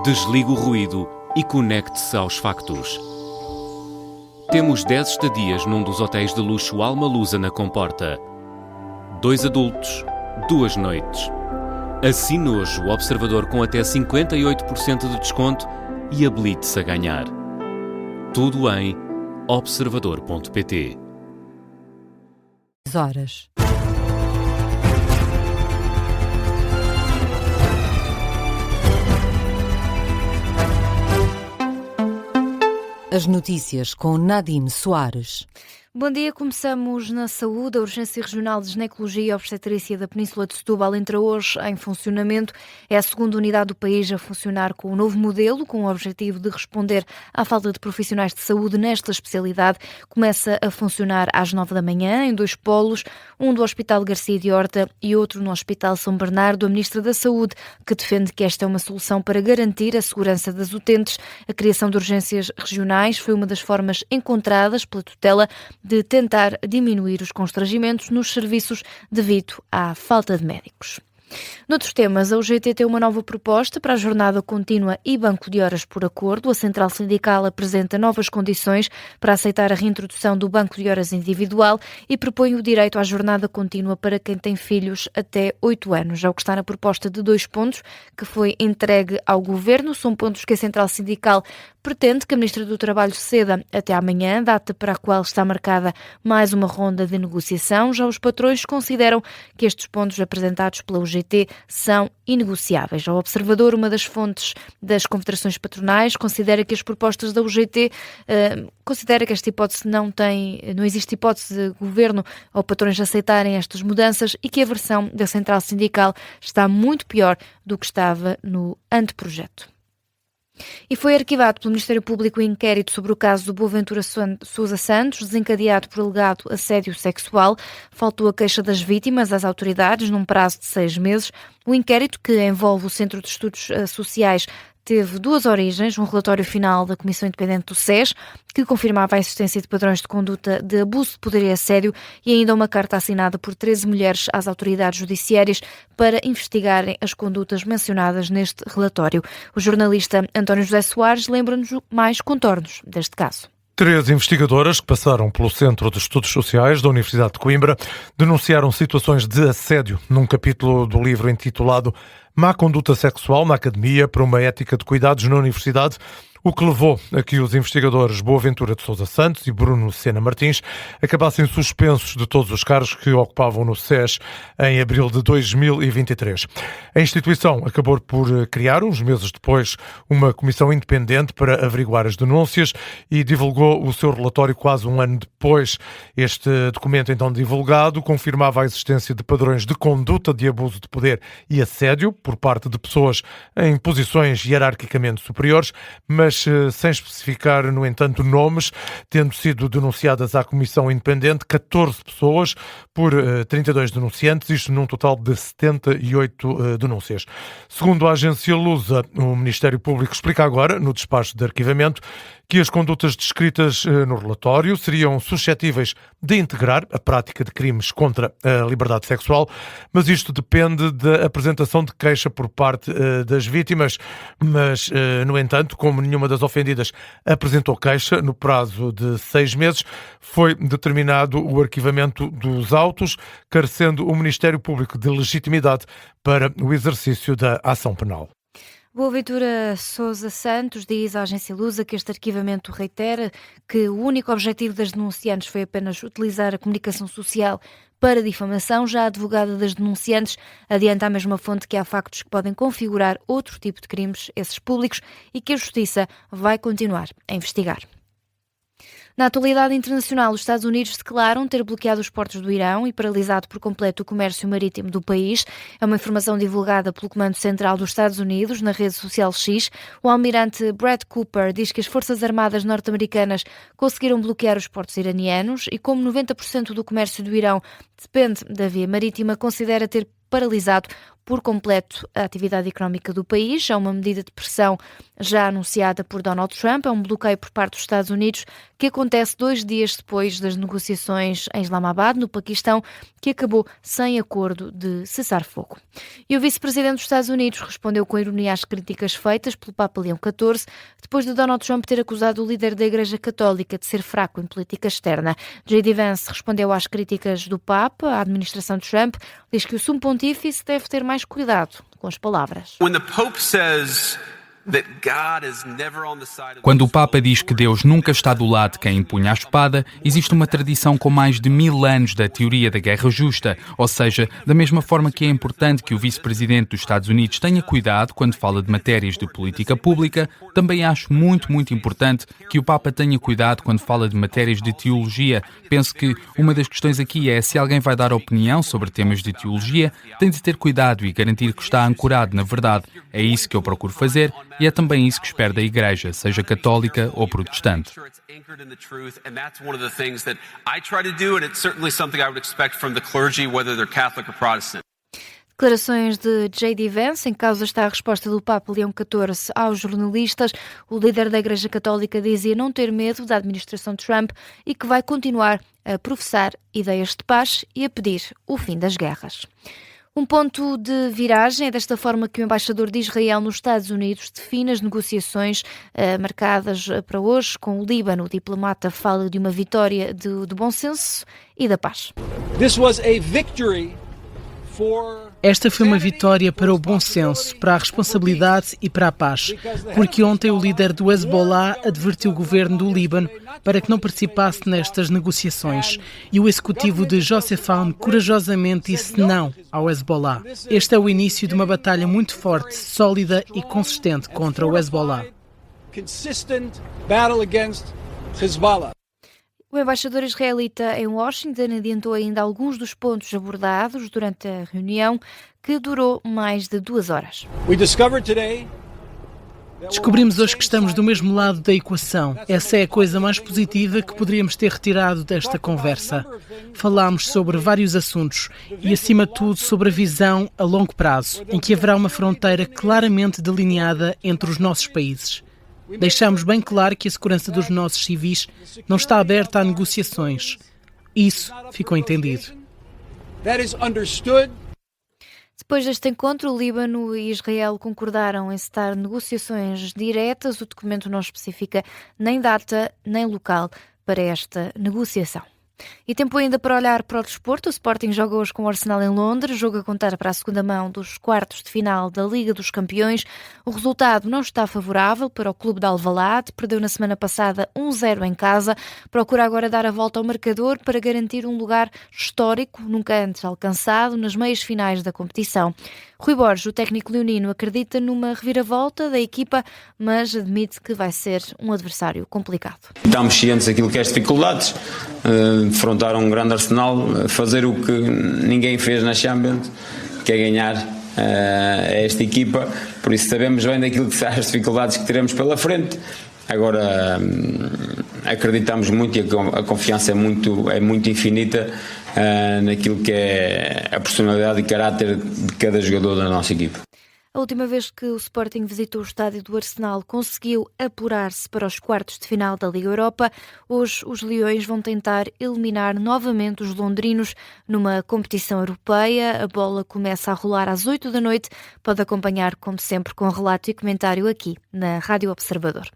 Desligue o ruído e conecte-se aos factos. Temos 10 estadias num dos hotéis de luxo Alma Lusa na Comporta. 2 adultos, 2 noites. Assine hoje o Observador com até 58% de desconto e habilite-se a ganhar. Tudo em observador.pt. Horas. As notícias com Nadine Soares. Bom dia, começamos na saúde. A Urgência Regional de Ginecologia e Obstetrícia da Península de Setúbal entra hoje em funcionamento. É a segunda unidade do país a funcionar com o novo modelo, com o objetivo de responder à falta de profissionais de saúde nesta especialidade. Começa a funcionar às 9 da manhã, em 2 polos, um do Hospital Garcia de Horta e outro no Hospital São Bernardo. A Ministra da Saúde, que defende que esta é uma solução para garantir a segurança das utentes. A criação de urgências regionais foi uma das formas encontradas pela tutela de tentar diminuir os constrangimentos nos serviços devido à falta de médicos. Noutros temas, a UGT tem uma nova proposta para a jornada contínua e banco de horas por acordo. A Central Sindical apresenta novas condições para aceitar a reintrodução do banco de horas individual e propõe o direito à jornada contínua para quem tem filhos até 8 anos. Já o que está na proposta de 2 pontos, que foi entregue ao Governo, são pontos que a Central Sindical pretende que a Ministra do Trabalho ceda até amanhã, data para a qual está marcada mais uma ronda de negociação. Já os patrões consideram que estes pontos apresentados pela UGT são inegociáveis. Ao Observador, uma das fontes das confederações patronais considera que as propostas da UGT considera que esta hipótese não existe hipótese de governo ou patrões aceitarem estas mudanças e que a versão da Central Sindical está muito pior do que estava no anteprojeto. E foi arquivado pelo Ministério Público o inquérito sobre o caso do Boaventura Sousa Santos, desencadeado por alegado assédio sexual. Faltou a queixa das vítimas às autoridades num prazo de 6 meses. O inquérito, que envolve o Centro de Estudos Sociais, teve 2 origens: um relatório final da Comissão Independente do SES, que confirmava a existência de padrões de conduta de abuso de poder e assédio, e ainda uma carta assinada por 13 mulheres às autoridades judiciárias para investigarem as condutas mencionadas neste relatório. O jornalista António José Soares lembra-nos mais contornos deste caso. 3 investigadoras que passaram pelo Centro de Estudos Sociais da Universidade de Coimbra denunciaram situações de assédio num capítulo do livro intitulado Má Conduta Sexual na Academia para uma Ética de Cuidados na Universidade, o que levou a que os investigadores Boaventura de Sousa Santos e Bruno Sena Martins acabassem suspensos de todos os cargos que ocupavam no SES em abril de 2023. A instituição acabou por criar, uns meses depois, uma comissão independente para averiguar as denúncias e divulgou o seu relatório quase um ano depois. Este documento, então divulgado, confirmava a existência de padrões de conduta de abuso de poder e assédio por parte de pessoas em posições hierarquicamente superiores, mas sem especificar, no entanto, nomes, tendo sido denunciadas à Comissão Independente 14 pessoas por 32 denunciantes, isto num total de 78 denúncias. Segundo a agência Lusa, o Ministério Público explica agora, no despacho de arquivamento, que as condutas descritas no relatório seriam suscetíveis de integrar a prática de crimes contra a liberdade sexual, mas isto depende da apresentação de queixa por parte das vítimas. Mas, no entanto, como nenhuma das ofendidas apresentou queixa no prazo de 6 meses, foi determinado o arquivamento dos autos, carecendo o Ministério Público de legitimidade para o exercício da ação penal. Boaventura Sousa Santos diz à agência Lusa que este arquivamento reitera que o único objetivo das denunciantes foi apenas utilizar a comunicação social para difamação. Já a advogada das denunciantes adianta à mesma fonte que há factos que podem configurar outro tipo de crimes, esses públicos, e que a Justiça vai continuar a investigar. Na atualidade internacional, os Estados Unidos declaram ter bloqueado os portos do Irão e paralisado por completo o comércio marítimo do país. É uma informação divulgada pelo Comando Central dos Estados Unidos na rede social X. O almirante Brad Cooper diz que as Forças Armadas norte-americanas conseguiram bloquear os portos iranianos e, como 90% do comércio do Irão depende da via marítima, considera ter paralisado por completo a atividade económica do país. É uma medida de pressão já anunciada por Donald Trump. É um bloqueio por parte dos Estados Unidos que acontece 2 dias depois das negociações em Islamabad, no Paquistão, que acabou sem acordo de cessar-fogo. E o vice-presidente dos Estados Unidos respondeu com ironia às críticas feitas pelo Papa Leão XIV, depois de Donald Trump ter acusado o líder da Igreja Católica de ser fraco em política externa. J.D. Vance respondeu às críticas do Papa. A administração de Trump diz que o sumo pontífice deve ter mais cuidado com as palavras. Quando o Papa diz que Deus nunca está do lado de quem empunha a espada, existe uma tradição com mais de 1000 anos da teoria da guerra justa, ou seja, da mesma forma que é importante que o vice-presidente dos Estados Unidos tenha cuidado quando fala de matérias de política pública, também acho muito importante que o Papa tenha cuidado quando fala de matérias de teologia. Penso que uma das questões aqui é, se alguém vai dar opinião sobre temas de teologia, tem de ter cuidado e garantir que está ancorado na verdade. É isso que eu procuro fazer e é também isso que espero da Igreja, seja católica ou protestante. Declarações de J.D. Vance. Em causa está a resposta do Papa Leão XIV aos jornalistas. O líder da Igreja Católica dizia não ter medo da administração de Trump e que vai continuar a professar ideias de paz e a pedir o fim das guerras. Um ponto de viragem é desta forma que o embaixador de Israel nos Estados Unidos define as negociações marcadas para hoje com o Líbano. O diplomata fala de uma vitória do bom senso e da paz. Esta foi uma vitória para o bom senso, para a responsabilidade e para a paz, porque ontem o líder do Hezbollah advertiu o governo do Líbano para que não participasse nestas negociações e o executivo de Joseph Aoun corajosamente disse não ao Hezbollah. Este é o início de uma batalha muito forte, sólida e consistente contra o Hezbollah. O embaixador israelita em Washington adiantou ainda alguns dos pontos abordados durante a reunião, que durou mais de 2 horas. Descobrimos hoje que estamos do mesmo lado da equação. Essa é a coisa mais positiva que poderíamos ter retirado desta conversa. Falámos sobre vários assuntos e, acima de tudo, sobre a visão a longo prazo, em que haverá uma fronteira claramente delineada entre os nossos países. Deixamos bem claro que a segurança dos nossos civis não está aberta a negociações. Isso ficou entendido. Depois deste encontro, o Líbano e Israel concordaram em setar negociações diretas. O documento não especifica nem data nem local para esta negociação. E tempo ainda para olhar para o desporto. O Sporting joga hoje com o Arsenal em Londres, jogo a contar para a segunda mão dos quartos de final da Liga dos Campeões. O resultado não está favorável para o clube de Alvalade, perdeu na semana passada 1-0 em casa, procura agora dar a volta ao marcador para garantir um lugar histórico, nunca antes alcançado, nas meias finais da competição. Rui Borges, o técnico leonino, acredita numa reviravolta da equipa, mas admite que vai ser um adversário complicado. Estamos cientes daquilo que é as dificuldades, defrontar um grande Arsenal, fazer o que ninguém fez na Champions, que é ganhar a esta equipa, por isso sabemos bem daquilo que são as dificuldades que teremos pela frente. Agora acreditamos muito e a confiança é muito infinita naquilo que é a personalidade e caráter de cada jogador da nossa equipa. A última vez que o Sporting visitou o estádio do Arsenal conseguiu apurar-se para os quartos de final da Liga Europa. Hoje os Leões vão tentar eliminar novamente os londrinos numa competição europeia. A bola começa a rolar às 8 da noite. Pode acompanhar, como sempre, com relato e comentário aqui na Rádio Observador.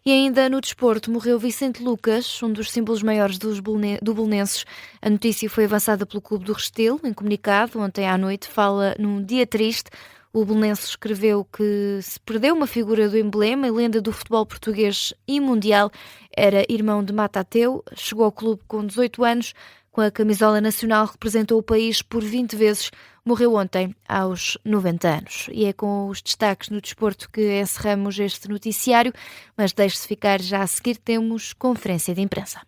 E ainda no desporto, morreu Vicente Lucas, um dos símbolos maiores do Belenenses. A notícia foi avançada pelo Clube do Restelo. Em comunicado, ontem à noite, fala num dia triste. O Belenenses escreveu que se perdeu uma figura do emblema e lenda do futebol português e mundial. Era irmão de Matateu, chegou ao clube com 18 anos, com a camisola nacional representou o país por 20 vezes, morreu ontem aos 90 anos. E é com os destaques no desporto que encerramos este noticiário, mas deixe-se ficar já a seguir, temos conferência de imprensa.